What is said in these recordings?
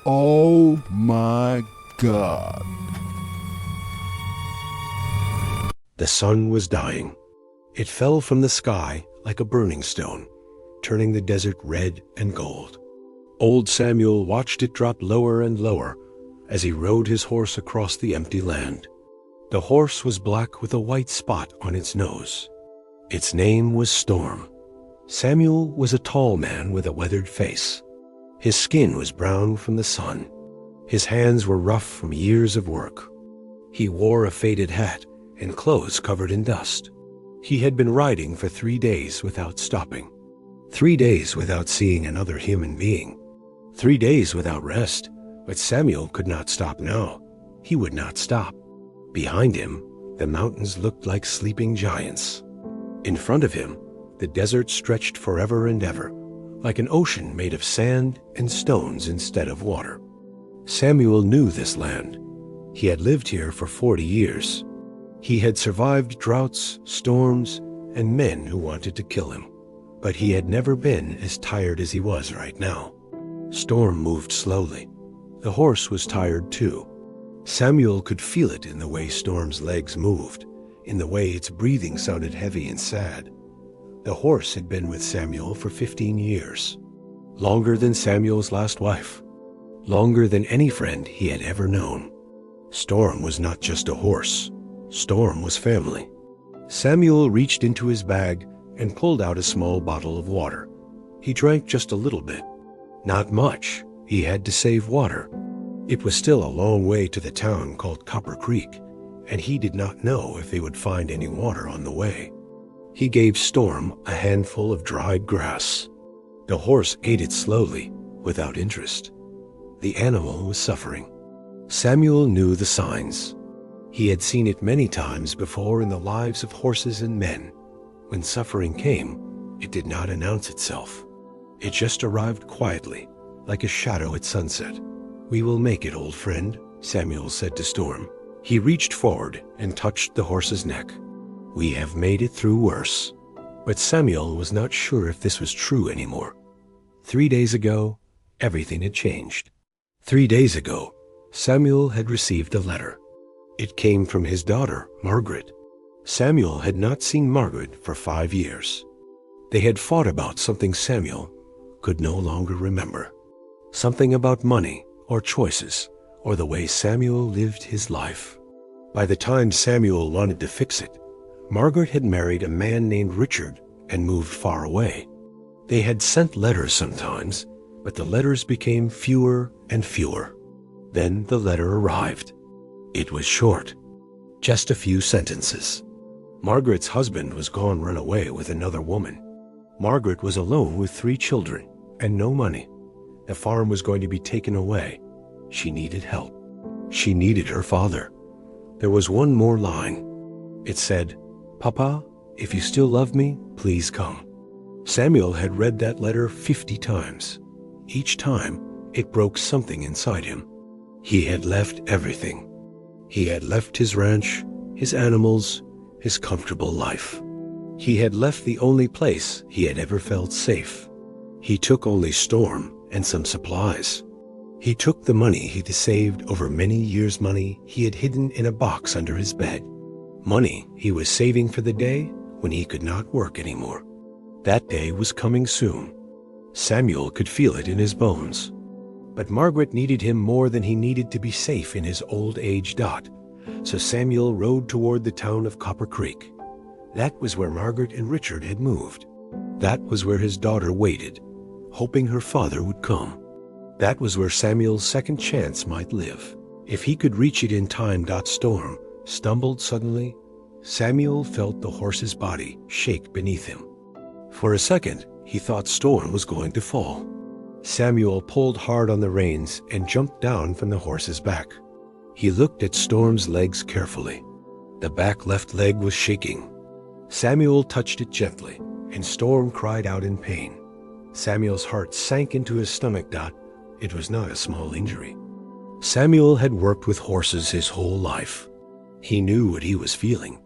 Oh my God. The sun was dying. It fell from the sky like a burning stone, turning the desert red and gold. Old Samuel watched it drop lower and lower as he rode his horse across the empty land. The horse was black with a white spot on its nose. Its name was Storm. Samuel was a tall man with a weathered face. His skin was brown from the sun. His hands were rough from years of work. He wore a faded hat and clothes covered in dust. He had been riding for 3 days without stopping. 3 days without seeing another human being. 3 days without rest. But Samuel could not stop now. He would not stop. Behind him, the mountains looked like sleeping giants. In front of him, the desert stretched forever and ever, like an ocean made of sand and stones instead of water. Samuel knew this land. He had lived here for 40 years. He had survived droughts, storms, and men who wanted to kill him. But he had never been as tired as he was right now. Storm moved slowly. The horse was tired too. Samuel could feel it in the way Storm's legs moved, in the way its breathing sounded heavy and sad. The horse had been with Samuel for 15 years. Longer than Samuel's last wife. Longer than any friend he had ever known. Storm was not just a horse. Storm was family. Samuel reached into his bag and pulled out a small bottle of water. He drank just a little bit. Not much. He had to save water. It was still a long way to the town called Copper Creek, and he did not know if they would find any water on the way. He gave Storm a handful of dried grass. The horse ate it slowly, without interest. The animal was suffering. Samuel knew the signs. He had seen it many times before in the lives of horses and men. When suffering came, it did not announce itself. It just arrived quietly, like a shadow at sunset. "We will make it, old friend," Samuel said to Storm. He reached forward and touched the horse's neck. "We have made it through worse." But Samuel was not sure if this was true anymore. 3 days ago, everything had changed. 3 days ago, Samuel had received a letter. It came from his daughter, Margaret. Samuel had not seen Margaret for 5 years. They had fought about something Samuel could no longer remember. Something about money or choices or the way Samuel lived his life. By the time Samuel wanted to fix it, Margaret had married a man named Richard and moved far away. They had sent letters sometimes, but the letters became fewer and fewer. Then the letter arrived. It was short, just a few sentences. Margaret's husband was gone run away with another woman. Margaret was alone with 3 children and no money. The farm was going to be taken away. She needed help. She needed her father. There was one more line. It said, "Papa, if you still love me, please come." Samuel had read that letter 50 times. Each time, it broke something inside him. He had left everything. He had left his ranch, his animals, his comfortable life. He had left the only place he had ever felt safe. He took only Storm and some supplies. He took the money he'd saved over many years' money he had hidden in a box under his bed. Money he was saving for the day when he could not work anymore. That day was coming soon. Samuel could feel it in his bones. But Margaret needed him more than he needed to be safe in his old age dot. So Samuel rode toward the town of Copper Creek. That was where Margaret and Richard had moved. That was where his daughter waited, hoping her father would come. That was where Samuel's second chance might live. If he could reach it in time. Storm stumbled suddenly. Samuel felt the horse's body shake beneath him. For a second, he thought Storm was going to fall. Samuel pulled hard on the reins and jumped down from the horse's back. He looked at Storm's legs carefully. The back left leg was shaking. Samuel touched it gently, and Storm cried out in pain. Samuel's heart sank into his stomach. It was not a small injury. Samuel had worked with horses his whole life. He knew what he was feeling.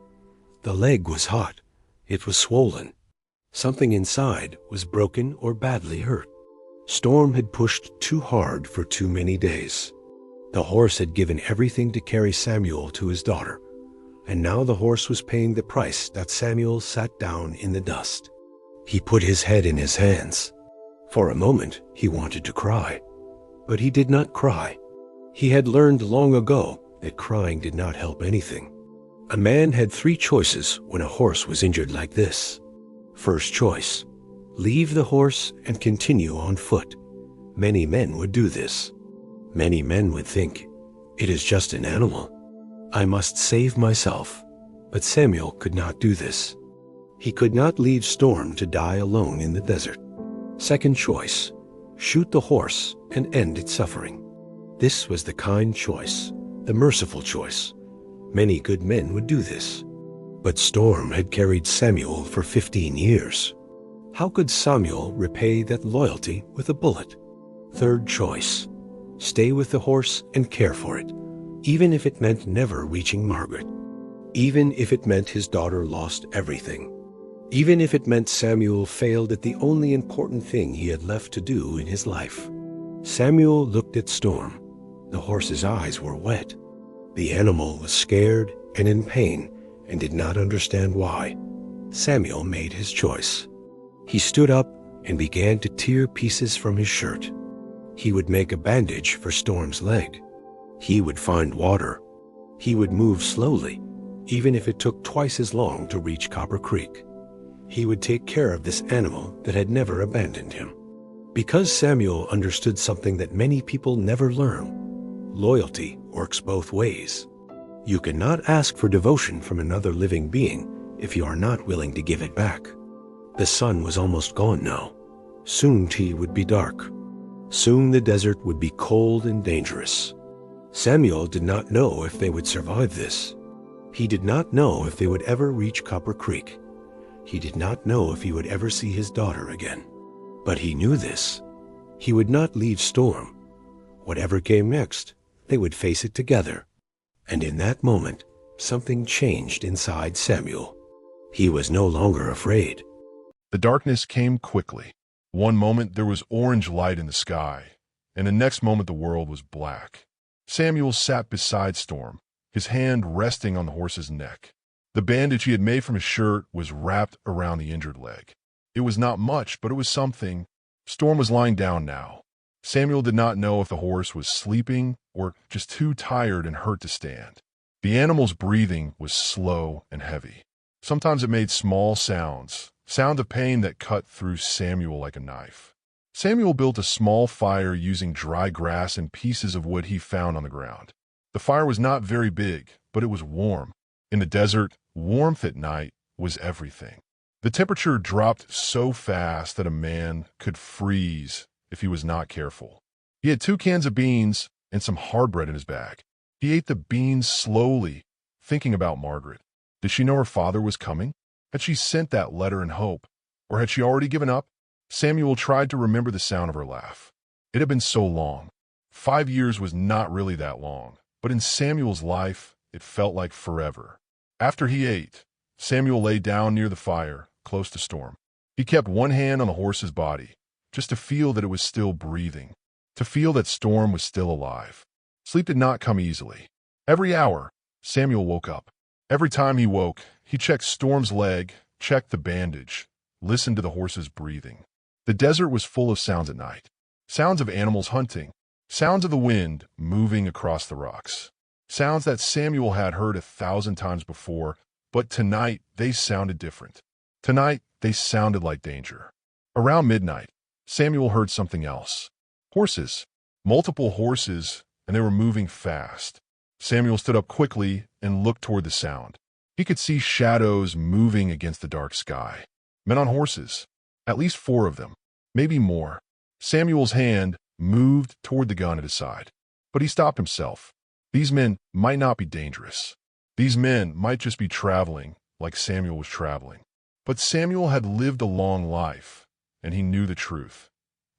The leg was hot. It was swollen. Something inside was broken or badly hurt. Storm had pushed too hard for too many days. The horse had given everything to carry Samuel to his daughter, and now the horse was paying the price that Samuel sat down in the dust. He put his head in his hands. For a moment he wanted to cry, but he did not cry. He had learned long ago that crying did not help anything. A man had three choices when a horse was injured like this. First choice: leave the horse and continue on foot. Many men would do this. Many men would think, it is just an animal. I must save myself. But Samuel could not do this. He could not leave Storm to die alone in the desert. Second choice: shoot the horse and end its suffering. This was the kind choice, the merciful choice. Many good men would do this. But Storm had carried Samuel for 15 years. How could Samuel repay that loyalty with a bullet? Third choice: stay with the horse and care for it, even if it meant never reaching Margaret. Even if it meant his daughter lost everything. Even if it meant Samuel failed at the only important thing he had left to do in his life. Samuel looked at Storm. The horse's eyes were wet. The animal was scared and in pain and did not understand why. Samuel made his choice. He stood up and began to tear pieces from his shirt. He would make a bandage for Storm's leg. He would find water. He would move slowly, even if it took twice as long to reach Copper Creek. He would take care of this animal that had never abandoned him. Because Samuel understood something that many people never learn: loyalty works both ways. You cannot ask for devotion from another living being if you are not willing to give it back. The sun was almost gone now. Soon tea would be dark. Soon the desert would be cold and dangerous. Samuel did not know if they would survive this. He did not know if they would ever reach Copper Creek. He did not know if he would ever see his daughter again. But he knew this. He would not leave Storm. Whatever came next, they would face it together. And in that moment, something changed inside Samuel. He was no longer afraid. The darkness came quickly. One moment there was orange light in the sky, and the next moment the world was black. Samuel sat beside Storm, his hand resting on the horse's neck. The bandage he had made from his shirt was wrapped around the injured leg. It was not much, but it was something. Storm was lying down now. Samuel did not know if the horse was sleeping or just too tired and hurt to stand. The animal's breathing was slow and heavy. Sometimes it made small sounds of pain that cut through Samuel like a knife. Samuel built a small fire using dry grass and pieces of wood he found on the ground. The fire was not very big, but it was warm. In the desert, warmth at night was everything. The temperature dropped so fast that a man could freeze if he was not careful. He had 2 cans of beans and some hard bread in his bag. He ate the beans slowly, thinking about Margaret. Did she know her father was coming? Had she sent that letter in hope? Or had she already given up? Samuel tried to remember the sound of her laugh. It had been so long. 5 years was not really that long, but in Samuel's life, it felt like forever. After he ate, Samuel lay down near the fire, close to Storm. He kept one hand on the horse's body, just to feel that it was still breathing, to feel that Storm was still alive. Sleep did not come easily. Every hour, Samuel woke up. Every time he woke, he checked Storm's leg, checked the bandage, listened to the horse's breathing. The desert was full of sounds at night. Sounds of animals hunting, sounds of the wind moving across the rocks. Sounds that Samuel had heard 1,000 times before, but tonight they sounded different. Tonight they sounded like danger. Around midnight, Samuel heard something else. Horses. Multiple horses, and they were moving fast. Samuel stood up quickly and looked toward the sound. He could see shadows moving against the dark sky. Men on horses. At least 4 of them. Maybe more. Samuel's hand moved toward the gun at his side. But he stopped himself. These men might not be dangerous. These men might just be traveling like Samuel was traveling. But Samuel had lived a long life, and he knew the truth.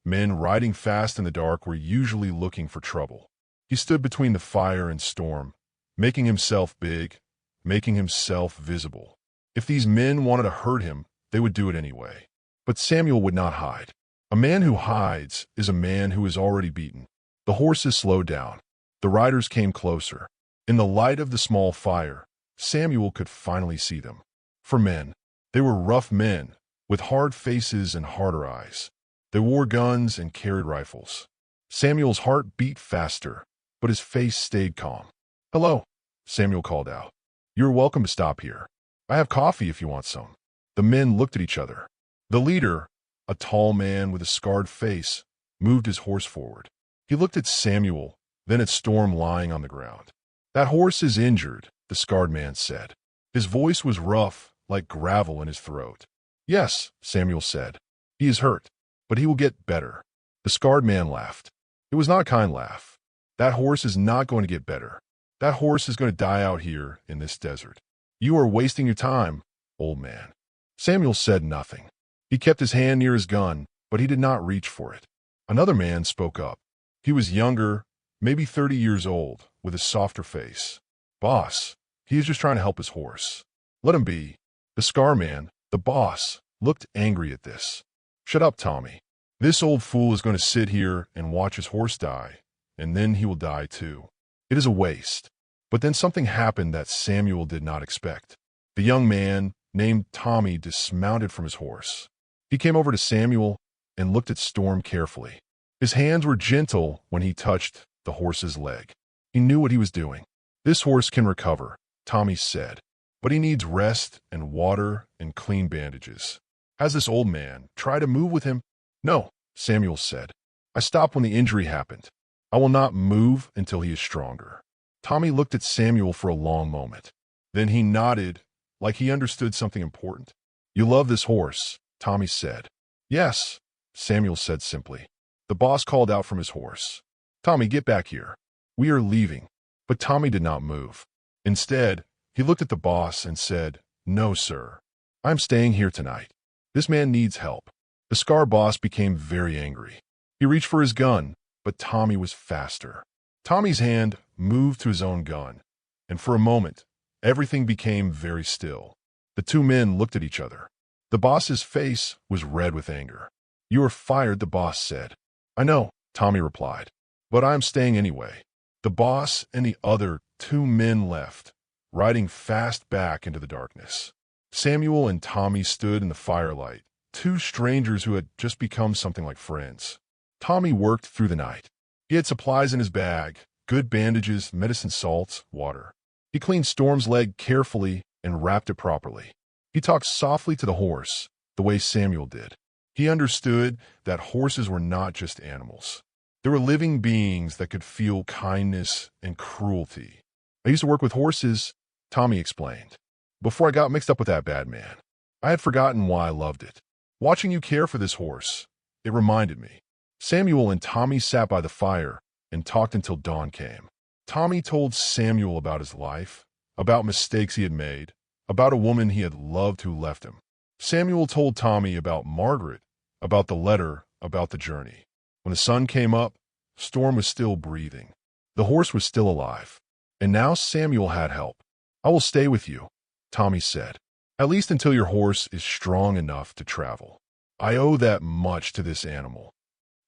Men riding fast in the dark were usually looking for trouble. He stood between the fire and Storm, making himself big, making himself visible. If these men wanted to hurt him, they would do it anyway. But Samuel would not hide. A man who hides is a man who is already beaten. The horses slowed down. The riders came closer. In the light of the small fire, Samuel could finally see them. For men, they were rough men, with hard faces and harder eyes. They wore guns and carried rifles. Samuel's heart beat faster, but his face stayed calm. "Hello," Samuel called out. "You're welcome to stop here. I have coffee if you want some." The men looked at each other. The leader, a tall man with a scarred face, moved his horse forward. He looked at Samuel, then at Storm lying on the ground. "That horse is injured," the scarred man said. His voice was rough, like gravel in his throat. "Yes," Samuel said. "He is hurt, but he will get better." The scarred man laughed. It was not a kind laugh. "That horse is not going to get better. That horse is going to die out here in this desert. You are wasting your time, old man." Samuel said nothing. He kept his hand near his gun, but he did not reach for it. Another man spoke up. He was younger, maybe 30 years old, with a softer face. "Boss, he is just trying to help his horse. Let him be." The scar man, the boss, looked angry at this. "Shut up, Tommy. This old fool is going to sit here and watch his horse die, and then he will die too. It is a waste." But then something happened that Samuel did not expect. The young man, named Tommy, dismounted from his horse. He came over to Samuel and looked at Storm carefully. His hands were gentle when he touched the horse's leg. He knew what he was doing. "This horse can recover," Tommy said, "but he needs rest and water and clean bandages. Has this old man tried to move with him?" "No," Samuel said. "I stopped when the injury happened. I will not move until he is stronger." Tommy looked at Samuel for a long moment. Then he nodded, like he understood something important. "You love this horse," Tommy said. "Yes," Samuel said simply. The boss called out from his horse. "Tommy, get back here. We are leaving." But Tommy did not move. Instead, he looked at the boss and said, "No, sir. I'm staying here tonight. This man needs help." The scar boss became very angry. He reached for his gun, but Tommy was faster. Tommy's hand moved to his own gun, and for a moment, everything became very still. The two men looked at each other. The boss's face was red with anger. "You are fired," the boss said. "I know," Tommy replied, "but I'm staying anyway." The boss and the other two men left, riding fast back into the darkness. Samuel and Tommy stood in the firelight, two strangers who had just become something like friends. Tommy worked through the night. He had supplies in his bag, good bandages, medicine salts, water. He cleaned Storm's leg carefully and wrapped it properly. He talked softly to the horse, the way Samuel did. He understood that horses were not just animals. They were living beings that could feel kindness and cruelty. "I used to work with horses," Tommy explained, "before I got mixed up with that bad man. I had forgotten why I loved it. Watching you care for this horse, it reminded me." Samuel and Tommy sat by the fire and talked until dawn came. Tommy told Samuel about his life, about mistakes he had made, about a woman he had loved who left him. Samuel told Tommy about Margaret, about the letter, about the journey. When the sun came up, Storm was still breathing. The horse was still alive. And now Samuel had help. "I will stay with you," Tommy said, "at least until your horse is strong enough to travel. I owe that much to this animal."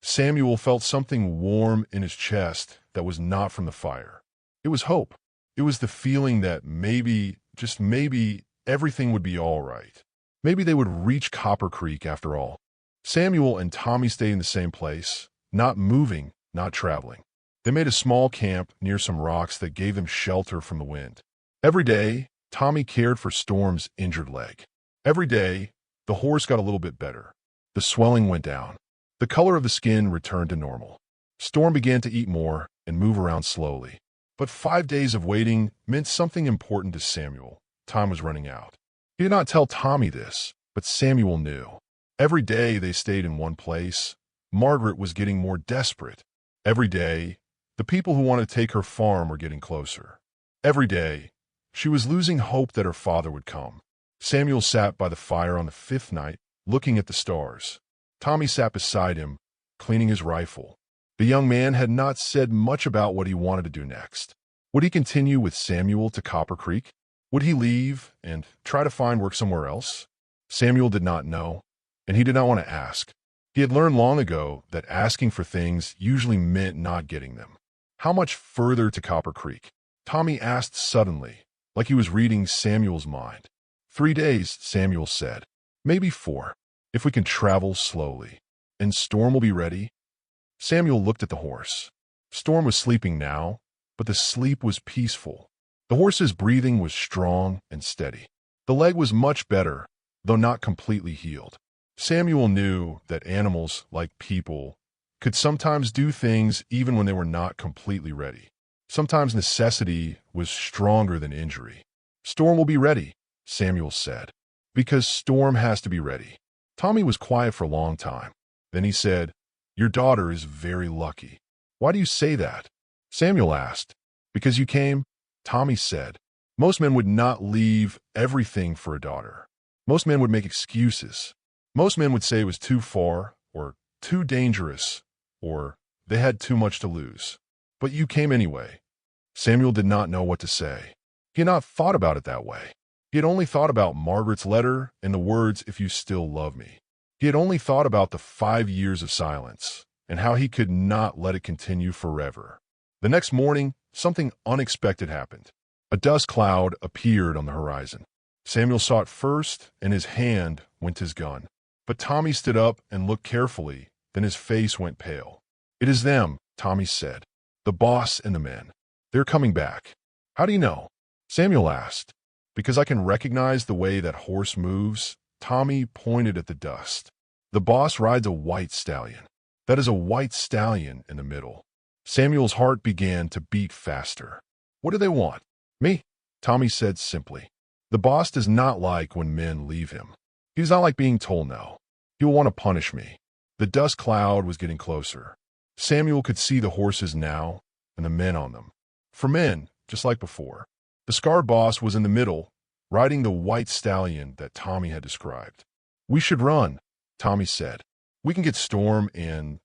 Samuel felt something warm in his chest that was not from the fire. It was hope. It was the feeling that maybe, just maybe, everything would be all right. Maybe they would reach Copper Creek after all. Samuel and Tommy stayed in the same place, not moving, not traveling. They made a small camp near some rocks that gave them shelter from the wind. Every day, Tommy cared for Storm's injured leg. Every day, the horse got a little bit better. The swelling went down. The color of the skin returned to normal. Storm began to eat more and move around slowly. But 5 days of waiting meant something important to Samuel. Time was running out. He did not tell Tommy this, but Samuel knew. Every day they stayed in one place, Margaret was getting more desperate. Every day, the people who wanted to take her farm were getting closer. Every day, she was losing hope that her father would come. Samuel sat by the fire on the 5th night, looking at the stars. Tommy sat beside him, cleaning his rifle. The young man had not said much about what he wanted to do next. Would he continue with Samuel to Copper Creek? Would he leave and try to find work somewhere else? Samuel did not know, and he did not want to ask. He He had learned long ago that asking for things usually meant not getting them. How much further to Copper Creek? Tommy asked suddenly, like he was reading Samuel's mind. 3 days, Samuel said. Maybe 4, if we can travel slowly. And Storm will be ready? Samuel looked at the horse. Storm was sleeping now, but the sleep was peaceful. The horse's breathing was strong and steady. The leg was much better, though not completely healed. Samuel knew that animals, like people, could sometimes do things even when they were not completely ready. Sometimes necessity was stronger than injury. Storm will be ready, Samuel said. Because Storm has to be ready. Tommy was quiet for a long time. Then he said, Your daughter is very lucky. Why do you say that? Samuel asked. Because you came? Tommy said. Most men would not leave everything for a daughter. Most men would make excuses. Most men would say it was too far, or too dangerous, or they had too much to lose. But you came anyway. Samuel did not know what to say. He had not thought about it that way. He had only thought about Margaret's letter and the words, if you still love me. He had only thought about the 5 years of silence and how he could not let it continue forever. The next morning, something unexpected happened. A dust cloud appeared on the horizon. Samuel saw it first, and his hand went to his gun. But Tommy stood up and looked carefully, then his face went pale. It is them, Tommy said. The boss and the men. They're coming back. How do you know? Samuel asked. Because I can recognize the way that horse moves. Tommy pointed at the dust. The boss rides a white stallion. That is a white stallion in the middle. Samuel's heart began to beat faster. What do they want? Me, Tommy said simply. The boss does not like when men leave him. He does not like being told no. He will want to punish me. The dust cloud was getting closer. Samuel could see the horses now and the men on them. For men, just like before. The scarred boss was in the middle, riding the white stallion that Tommy had described. We should run, Tommy said. We can get Storm and...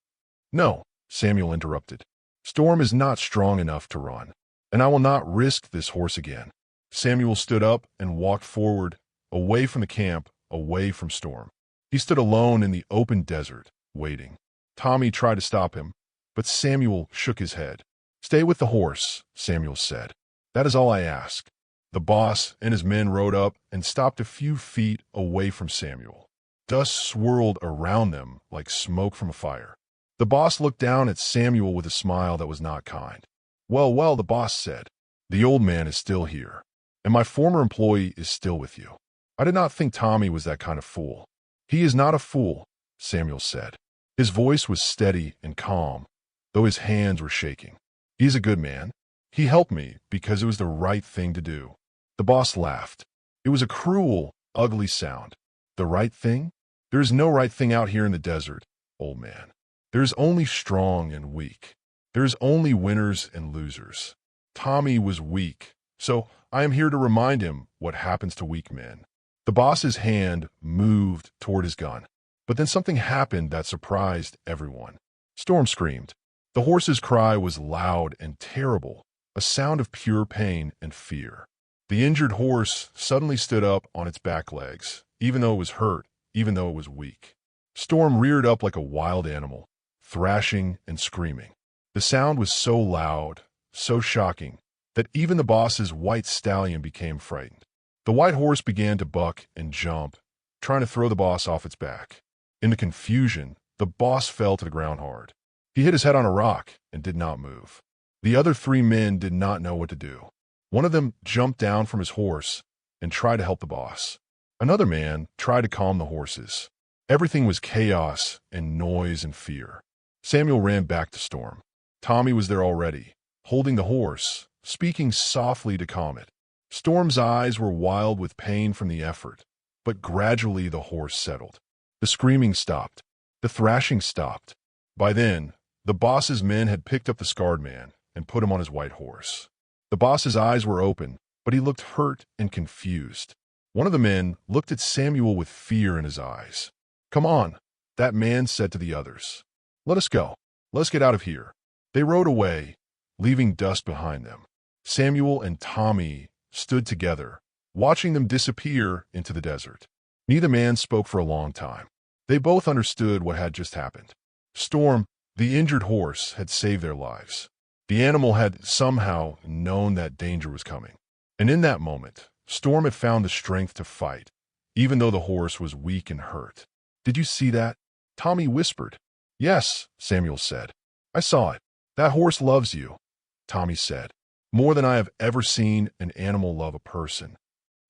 No, Samuel interrupted. Storm is not strong enough to run, and I will not risk this horse again. Samuel stood up and walked forward, away from the camp, away from Storm. He stood alone in the open desert, waiting. Tommy tried to stop him, but Samuel shook his head. Stay with the horse, Samuel said. That is all I ask. The boss and his men rode up and stopped a few feet away from Samuel. Dust swirled around them like smoke from a fire. The boss looked down at Samuel with a smile that was not kind. Well, the boss said. The old man is still here, and my former employee is still with you. I did not think Tommy was that kind of fool. He is not a fool, Samuel said. His voice was steady and calm, though his hands were shaking. He is a good man. He helped me because it was the right thing to do. The boss laughed. It was a cruel, ugly sound. The right thing? There is no right thing out here in the desert, old man. There is only strong and weak. There is only winners and losers. Tommy was weak, so I am here to remind him what happens to weak men. The boss's hand moved toward his gun, but then something happened that surprised everyone. Storm screamed. The horse's cry was loud and terrible, a sound of pure pain and fear. The injured horse suddenly stood up on its back legs, even though it was hurt, even though it was weak. Storm reared up like a wild animal, thrashing and screaming. The sound was so loud, so shocking, that even the boss's white stallion became frightened. The white horse began to buck and jump, trying to throw the boss off its back. In the confusion, the boss fell to the ground hard. He hit his head on a rock and did not move. The other 3 men did not know what to do. One of them jumped down from his horse and tried to help the boss. Another man tried to calm the horses. Everything was chaos and noise and fear. Samuel ran back to Storm. Tommy was there already, holding the horse, speaking softly to calm it. Storm's eyes were wild with pain from the effort, but gradually the horse settled. The screaming stopped. The thrashing stopped. By then, the boss's men had picked up the scarred man and put him on his white horse. The boss's eyes were open, but he looked hurt and confused. One of the men looked at Samuel with fear in his eyes. Come on, that man said to the others. Let us go. Let us get out of here. They rode away, leaving dust behind them. Samuel and Tommy stood together, watching them disappear into the desert. Neither man spoke for a long time. They both understood what had just happened. Storm, the injured horse, had saved their lives. The animal had somehow known that danger was coming. And in that moment, Storm had found the strength to fight, even though the horse was weak and hurt. "Did you see that?" Tommy whispered. "Yes," Samuel said. "I saw it. That horse loves you," Tommy said. "More than I have ever seen an animal love a person."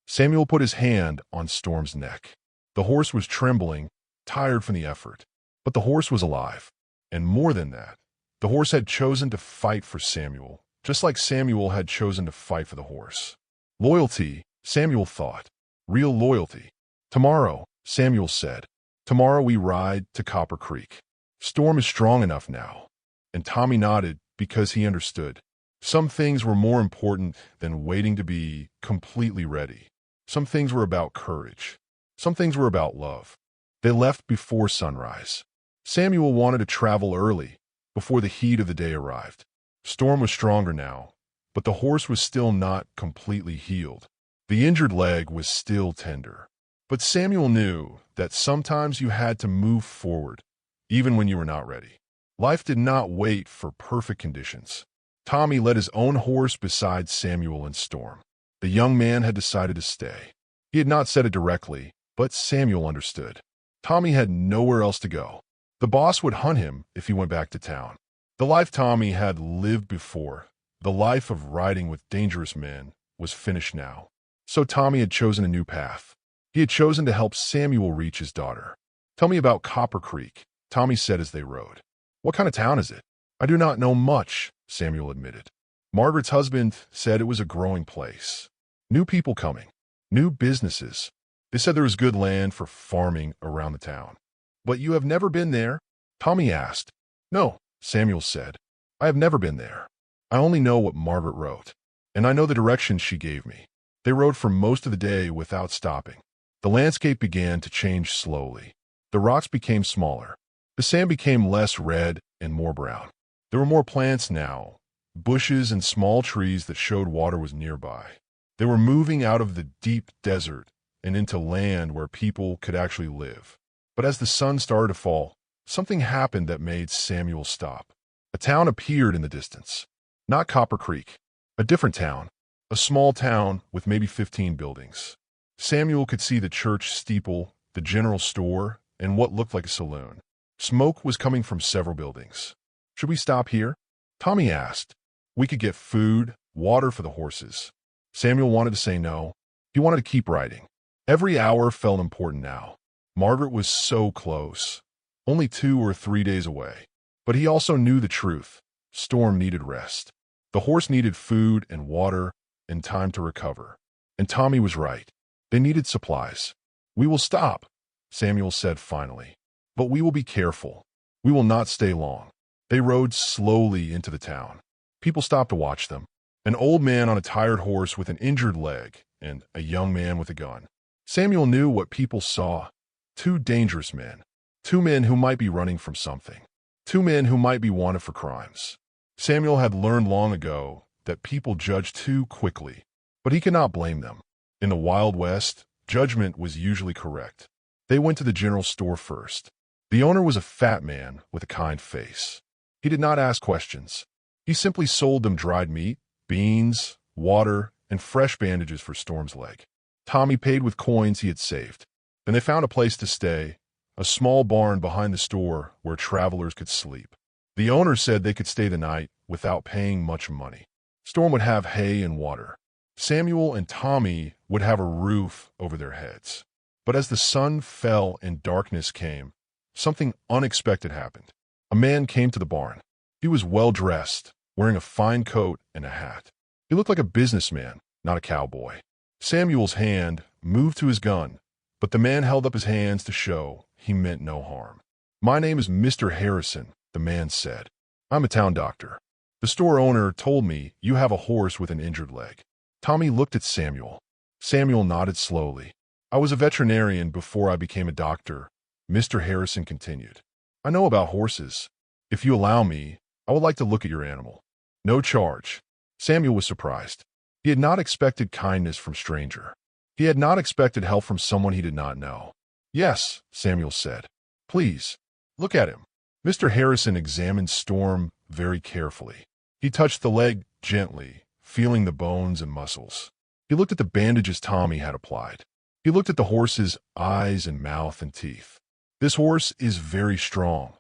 Samuel put his hand on Storm's neck. The horse was trembling, tired from the effort. But the horse was alive. And more than that, the horse had chosen to fight for Samuel, just like Samuel had chosen to fight for the horse. Loyalty, Samuel thought. Real loyalty. "Tomorrow," Samuel said. "Tomorrow we ride to Copper Creek. Storm is strong enough now." And Tommy nodded because he understood. Some things were more important than waiting to be completely ready. Some things were about courage. Some things were about love. They left before sunrise. Samuel wanted to travel early, before the heat of the day arrived. Storm was stronger now, but the horse was still not completely healed. The injured leg was still tender. But Samuel knew that sometimes you had to move forward, even when you were not ready. Life did not wait for perfect conditions. Tommy led his own horse beside Samuel and Storm. The young man had decided to stay. He had not said it directly, but Samuel understood. Tommy had nowhere else to go. The boss would hunt him if he went back to town. The life Tommy had lived before, the life of riding with dangerous men, was finished now. So Tommy had chosen a new path. He had chosen to help Samuel reach his daughter. "Tell me about Copper Creek," Tommy said as they rode. "What kind of town is it?" "I do not know much," Samuel admitted. Margaret's husband said it was a growing place. New people coming. New businesses. They said there was good land for farming around the town. "But you have never been there?" Tommy asked. "No," Samuel said. "I have never been there. I only know what Margaret wrote. And I know the directions she gave me." They rode for most of the day without stopping. The landscape began to change slowly. The rocks became smaller. The sand became less red and more brown. There were more plants now, bushes and small trees that showed water was nearby. They were moving out of the deep desert and into land where people could actually live. But as the sun started to fall, something happened that made Samuel stop. A town appeared in the distance. Not Copper Creek. A different town. A small town with maybe 15 buildings. Samuel could see the church steeple, the general store, and what looked like a saloon. Smoke was coming from several buildings. "Should we stop here?" Tommy asked. "We could get food, water for the horses." Samuel wanted to say no. He wanted to keep riding. Every hour felt important now. Margaret was so close, only 2 or 3 days away. But he also knew the truth. Storm needed rest. The horse needed food and water and time to recover. And Tommy was right. They needed supplies. "We will stop," Samuel said finally. "But we will be careful. We will not stay long." They rode slowly into the town. People stopped to watch them. An old man on a tired horse with an injured leg and a young man with a gun. Samuel knew what people saw. 2 dangerous men. 2 men who might be running from something. 2 men who might be wanted for crimes. Samuel had learned long ago that people judge too quickly, but he could not blame them. In the Wild West, judgment was usually correct. They went to the general store first. The owner was a fat man with a kind face. He did not ask questions. He simply sold them dried meat, beans, water, and fresh bandages for Storm's leg. Tommy paid with coins he had saved. Then they found a place to stay, a small barn behind the store where travelers could sleep. The owner said they could stay the night without paying much money. Storm would have hay and water. Samuel and Tommy would have a roof over their heads. But as the sun fell and darkness came, something unexpected happened. A man came to the barn. He was well-dressed, wearing a fine coat and a hat. He looked like a businessman, not a cowboy. Samuel's hand moved to his gun, but the man held up his hands to show he meant no harm. "My name is Mr. Harrison," the man said. "I'm a town doctor. The store owner told me you have a horse with an injured leg." Tommy looked at Samuel. Samuel nodded slowly. "I was a veterinarian before I became a doctor," Mr. Harrison continued. "I know about horses. If you allow me, I would like to look at your animal." "No charge." Samuel was surprised. He had not expected kindness from a stranger. He had not expected help from someone he did not know. "Yes," Samuel said. Please, look at him. Mr. Harrison examined Storm very carefully. He touched the leg gently, feeling the bones and muscles. He looked at the bandages Tommy had applied. He looked at the horse's eyes and mouth and teeth. This horse is very strong,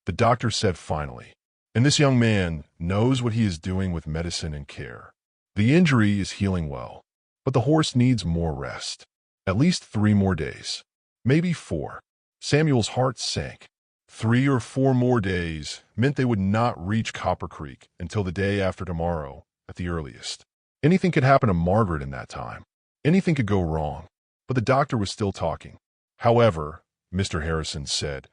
the doctor said finally, and this young man knows what he is doing with medicine and care. The injury is healing well, but the horse needs more rest. At least 3 more days. Maybe 4. Samuel's heart sank. 3 or 4 more days meant they would not reach Copper Creek until the day after tomorrow at the earliest. Anything could happen to Margaret in that time. Anything could go wrong. But the doctor was still talking. However, Mr. Harrison said,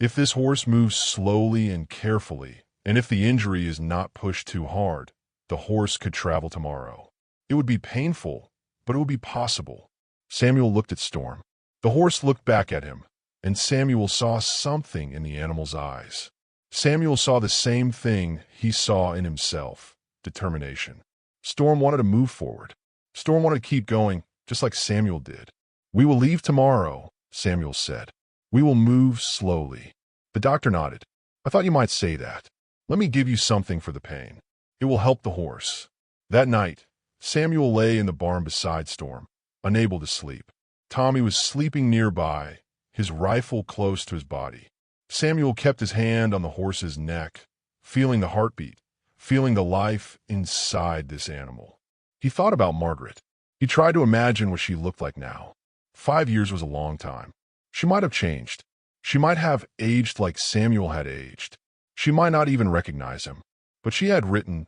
if this horse moves slowly and carefully, and if the injury is not pushed too hard, the horse could travel tomorrow. It would be painful, but it would be possible. Samuel looked at Storm. The horse looked back at him, and Samuel saw something in the animal's eyes. Samuel saw the same thing he saw in himself, determination. Storm wanted to move forward. Storm wanted to keep going, just like Samuel did. We will leave tomorrow, Samuel said. We will move slowly. The doctor nodded. I thought you might say that. Let me give you something for the pain. It will help the horse. That night, Samuel lay in the barn beside Storm, unable to sleep. Tommy was sleeping nearby, his rifle close to his body. Samuel kept his hand on the horse's neck, feeling the heartbeat, feeling the life inside this animal. He thought about Margaret. He tried to imagine what she looked like now. 5 years was a long time. She might have changed. She might have aged like Samuel had aged. She might not even recognize him. But she had written,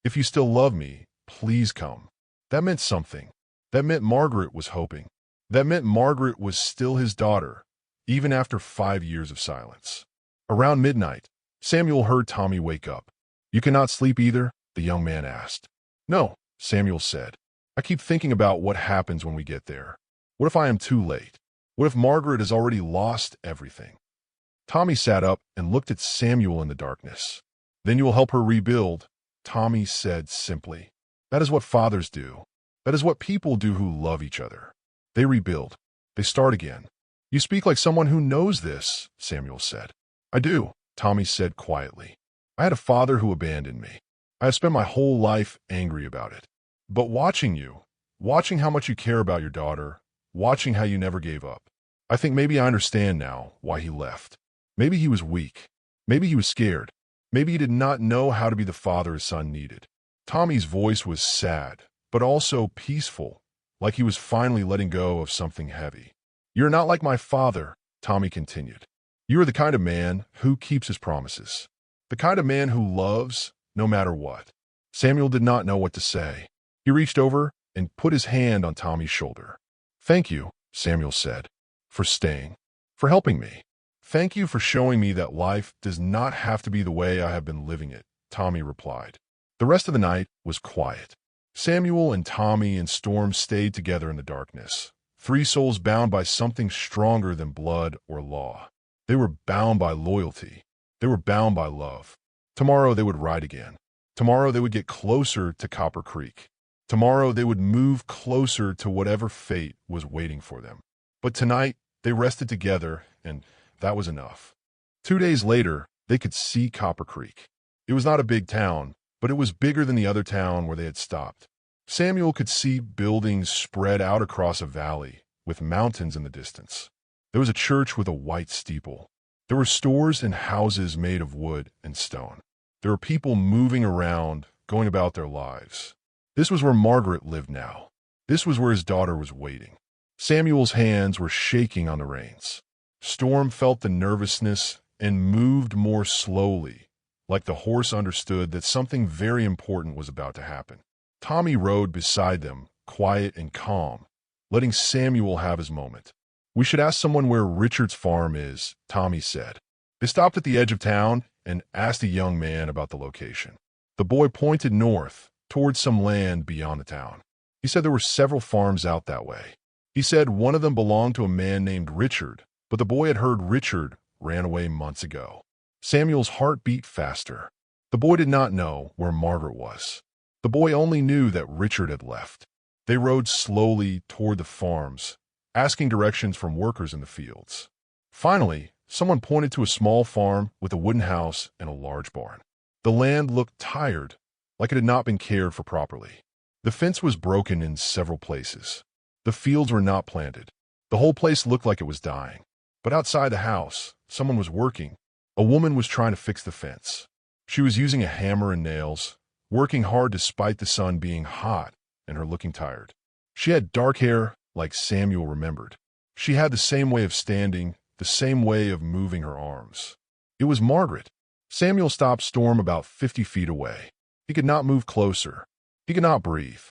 "If you still love me, please come." That meant something. That meant Margaret was hoping. That meant Margaret was still his daughter, even after 5 years of silence. Around midnight, Samuel heard Tommy wake up. You cannot sleep either? The young man asked. No, Samuel said. I keep thinking about what happens when we get there. What if I am too late? What if Margaret has already lost everything? Tommy sat up and looked at Samuel in the darkness. Then you will help her rebuild, Tommy said simply. That is what fathers do. That is what people do who love each other. They rebuild. They start again. You speak like someone who knows this, Samuel said. I do, Tommy said quietly. I had a father who abandoned me. I have spent my whole life angry about it. But watching you, watching how much you care about your daughter, watching how you never gave up, I think maybe I understand now why he left. Maybe he was weak. Maybe he was scared. Maybe he did not know how to be the father his son needed. Tommy's voice was sad, but also peaceful, like he was finally letting go of something heavy. You're not like my father, Tommy continued. You are the kind of man who keeps his promises. The kind of man who loves no matter what. Samuel did not know what to say. He reached over and put his hand on Tommy's shoulder. Thank you, Samuel said, for staying, for helping me. Thank you for showing me that life does not have to be the way I have been living it, Tommy replied. The rest of the night was quiet. Samuel and Tommy and Storm stayed together in the darkness. 3 souls bound by something stronger than blood or law. They were bound by loyalty. They were bound by love. Tomorrow they would ride again. Tomorrow they would get closer to Copper Creek. Tomorrow they would move closer to whatever fate was waiting for them. But tonight they rested together, and that was enough. 2 days later, they could see Copper Creek. It was not a big town, but it was bigger than the other town where they had stopped. Samuel could see buildings spread out across a valley, with mountains in the distance. There was a church with a white steeple. There were stores and houses made of wood and stone. There were people moving around, going about their lives. This was where Margaret lived now. This was where his daughter was waiting. Samuel's hands were shaking on the reins. Storm felt the nervousness and moved more slowly, like the horse understood that something very important was about to happen. Tommy rode beside them, quiet and calm, letting Samuel have his moment. We should ask someone where Richard's farm is, Tommy said. They stopped at the edge of town and asked a young man about the location. The boy pointed north, towards some land beyond the town. He said there were several farms out that way. He said one of them belonged to a man named Richard, but the boy had heard Richard ran away months ago. Samuel's heart beat faster. The boy did not know where Margaret was. The boy only knew that Richard had left. They rode slowly toward the farms, asking directions from workers in the fields. Finally, someone pointed to a small farm with a wooden house and a large barn. The land looked tired, like it had not been cared for properly. The fence was broken in several places. The fields were not planted. The whole place looked like it was dying. But outside the house, someone was working. A woman was trying to fix the fence. She was using a hammer and nails, working hard despite the sun being hot and her looking tired. She had dark hair like Samuel remembered. She had the same way of standing, the same way of moving her arms. It was Margaret. Samuel stopped Storm about 50 feet away. He could not move closer. He could not breathe.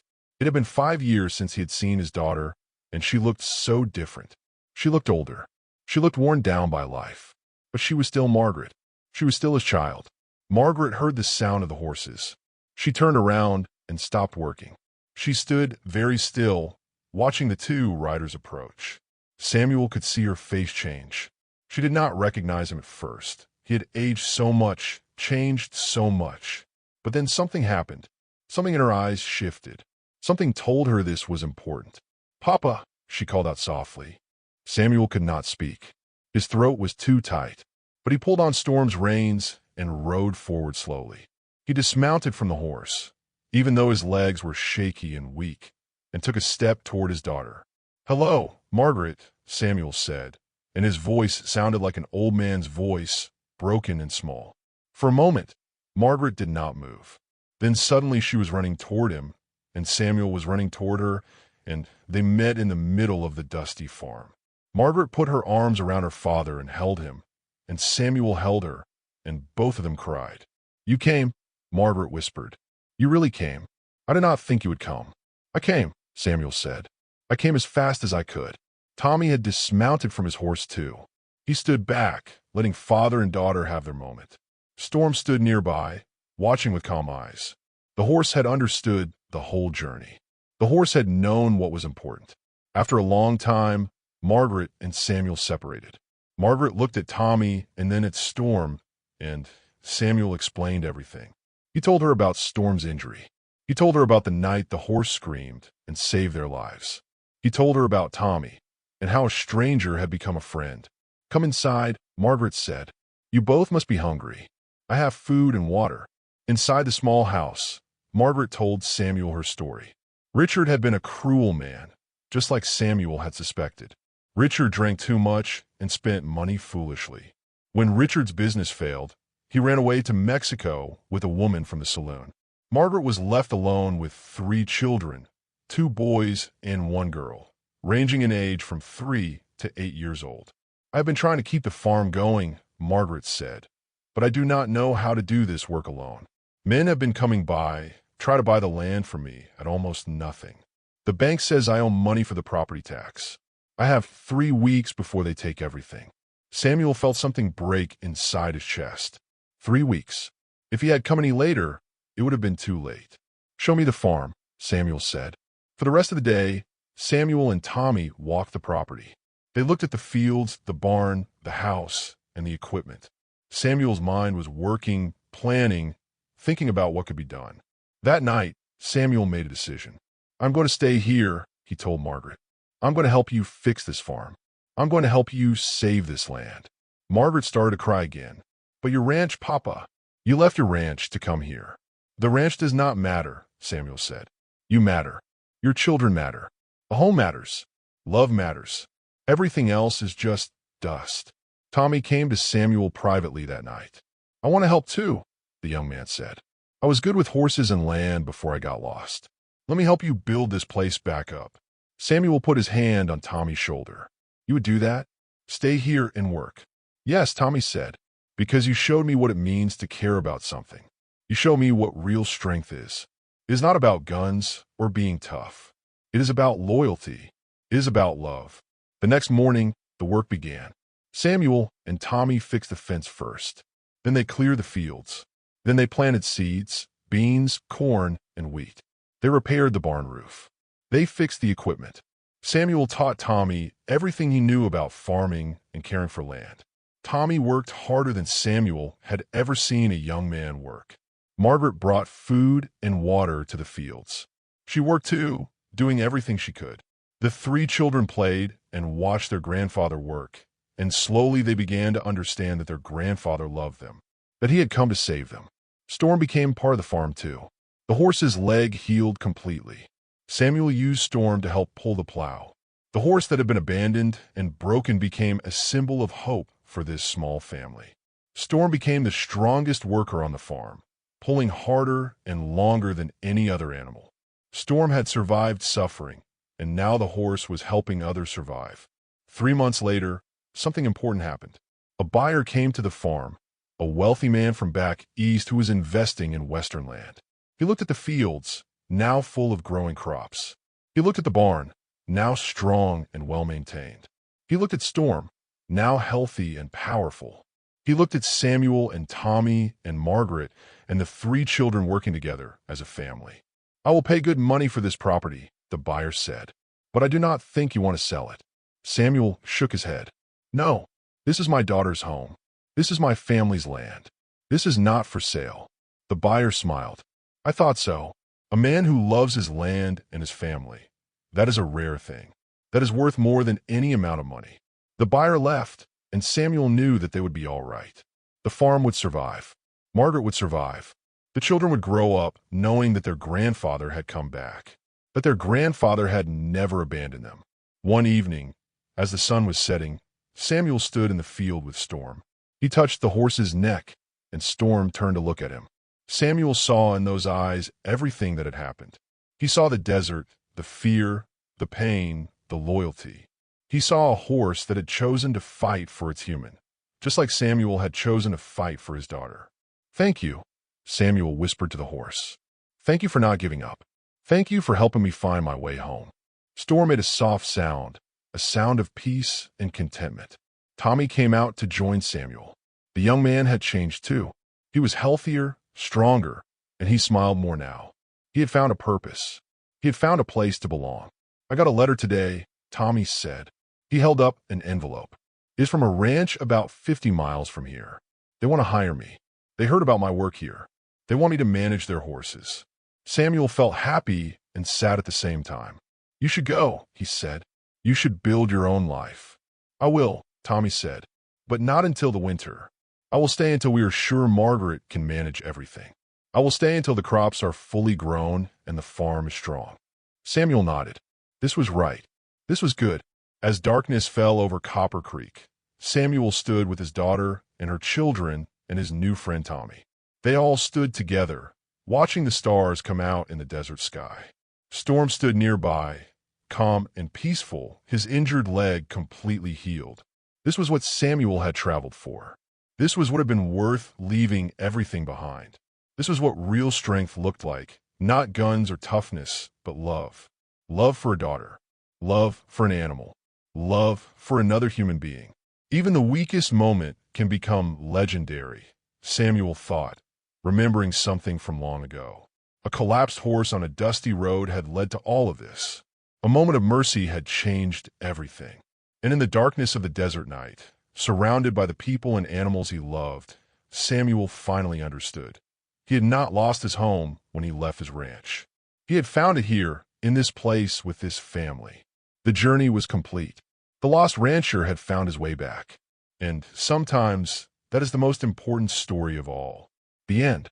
It had been 5 years since he had seen his daughter, and she looked so different. She looked older. She looked worn down by life. But she was still Margaret. She was still his child. Margaret heard the sound of the horses. She turned around and stopped working. She stood very still, watching the two riders approach. Samuel could see her face change. She did not recognize him at first. He had aged so much, changed so much. But then something happened. Something in her eyes shifted. Something told her this was important. "Papa," she called out softly. Samuel could not speak. His throat was too tight. But he pulled on Storm's reins and rode forward slowly. He dismounted from the horse, even though his legs were shaky and weak, and took a step toward his daughter. "Hello, Margaret," Samuel said, and his voice sounded like an old man's voice, broken and small. For a moment, Margaret did not move. Then suddenly she was running toward him, and Samuel was running toward her, and they met in the middle of the dusty farm. Margaret put her arms around her father and held him, and Samuel held her, and both of them cried. "You came," Margaret whispered. "You really came. I did not think you would come." "I came," Samuel said. "I came as fast as I could." Tommy had dismounted from his horse too. He stood back, letting father and daughter have their moment. Storm stood nearby, watching with calm eyes. The horse had understood the whole journey. The horse had known what was important. After a long time, Margaret and Samuel separated. Margaret looked at Tommy and then at Storm, and Samuel explained everything. He told her about Storm's injury. He told her about the night the horse screamed and saved their lives. He told her about Tommy and how a stranger had become a friend. "Come inside," Margaret said. "You both must be hungry. I have food and water." Inside the small house, Margaret told Samuel her story. Richard had been a cruel man, just like Samuel had suspected. Richard drank too much and spent money foolishly. When Richard's business failed, he ran away to Mexico with a woman from the saloon. Margaret was left alone with 3 children, 2 boys and 1 girl, ranging in age from 3 to 8 years old. "I have been trying to keep the farm going," Margaret said, "but I do not know how to do this work alone. Men have been coming by, try to buy the land from me at almost nothing. The bank says I owe money for the property tax. I have 3 weeks before they take everything." Samuel felt something break inside his chest. 3 weeks. If he had come any later, it would have been too late. "Show me the farm," Samuel said. For the rest of the day, Samuel and Tommy walked the property. They looked at the fields, the barn, the house, and the equipment. Samuel's mind was working, planning, thinking about what could be done. That night, Samuel made a decision. "I'm going to stay here," he told Margaret. "I'm going to help you fix this farm. I'm going to help you save this land." Margaret started to cry again. "But your ranch, Papa. You left your ranch to come here." "The ranch does not matter," Samuel said. "You matter. Your children matter. A home matters. Love matters. Everything else is just dust." Tommy came to Samuel privately that night. "I want to help too," the young man said. "I was good with horses and land before I got lost. Let me help you build this place back up." Samuel put his hand on Tommy's shoulder. "You would do that? Stay here and work." "Yes," Tommy said, "because you showed me what it means to care about something. You showed me what real strength is. It is not about guns or being tough. It is about loyalty. It is about love." The next morning, the work began. Samuel and Tommy fixed the fence first. Then they cleared the fields. Then they planted seeds, beans, corn, and wheat. They repaired the barn roof. They fixed the equipment. Samuel taught Tommy everything he knew about farming and caring for land. Tommy worked harder than Samuel had ever seen a young man work. Margaret brought food and water to the fields. She worked too, doing everything she could. The 3 children played and watched their grandfather work, and slowly they began to understand that their grandfather loved them, that he had come to save them. Storm became part of the farm too. The horse's leg healed completely. Samuel used Storm to help pull the plow. The horse that had been abandoned and broken became a symbol of hope for this small family. Storm became the strongest worker on the farm, pulling harder and longer than any other animal. Storm had survived suffering, and now the horse was helping others survive. 3 months later, something important happened. A buyer came to the farm, a wealthy man from back east who was investing in Western land. He looked at the fields, now full of growing crops. He looked at the barn, now strong and well-maintained. He looked at Storm, now healthy and powerful. He looked at Samuel and Tommy and Margaret and the 3 children working together as a family. "I will pay good money for this property," the buyer said, "but I do not think you want to sell it." Samuel shook his head. "No, this is my daughter's home. This is my family's land. This is not for sale." The buyer smiled. "I thought so. A man who loves his land and his family. That is a rare thing. That is worth more than any amount of money." The buyer left, and Samuel knew that they would be all right. The farm would survive. Margaret would survive. The children would grow up knowing that their grandfather had come back, that their grandfather had never abandoned them. One evening, as the sun was setting, Samuel stood in the field with Storm. He touched the horse's neck, and Storm turned to look at him. Samuel saw in those eyes everything that had happened. He saw the desert, the fear, the pain, the loyalty. He saw a horse that had chosen to fight for its human, just like Samuel had chosen to fight for his daughter. "Thank you," Samuel whispered to the horse. "Thank you for not giving up. Thank you for helping me find my way home." Storm made a soft sound, a sound of peace and contentment. Tommy came out to join Samuel. The young man had changed too. He was healthier, stronger, and he smiled more now. He had found a purpose. He had found a place to belong. "I got a letter today," Tommy said. He held up an envelope. "It is from a ranch about 50 miles from here. They want to hire me. They heard about my work here. They want me to manage their horses." Samuel felt happy and sad at the same time. "You should go," he said. "You should build your own life." "I will," Tommy said, "but not until the winter. I will stay until we are sure Margaret can manage everything. I will stay until the crops are fully grown and the farm is strong." Samuel nodded. This was right. This was good. As darkness fell over Copper Creek, Samuel stood with his daughter and her children and his new friend Tommy. They all stood together, watching the stars come out in the desert sky. Storm stood nearby, calm and peaceful, his injured leg completely healed. This was what Samuel had traveled for. This was what had been worth leaving everything behind. This was what real strength looked like, not guns or toughness, but love. Love for a daughter. Love for an animal. Love for another human being. Even the weakest moment can become legendary, Samuel thought, remembering something from long ago. A collapsed horse on a dusty road had led to all of this. A moment of mercy had changed everything. And in the darkness of the desert night, surrounded by the people and animals he loved, Samuel finally understood. He had not lost his home when he left his ranch. He had found it here, in this place with this family. The journey was complete. The lost rancher had found his way back. And sometimes that is the most important story of all. The end.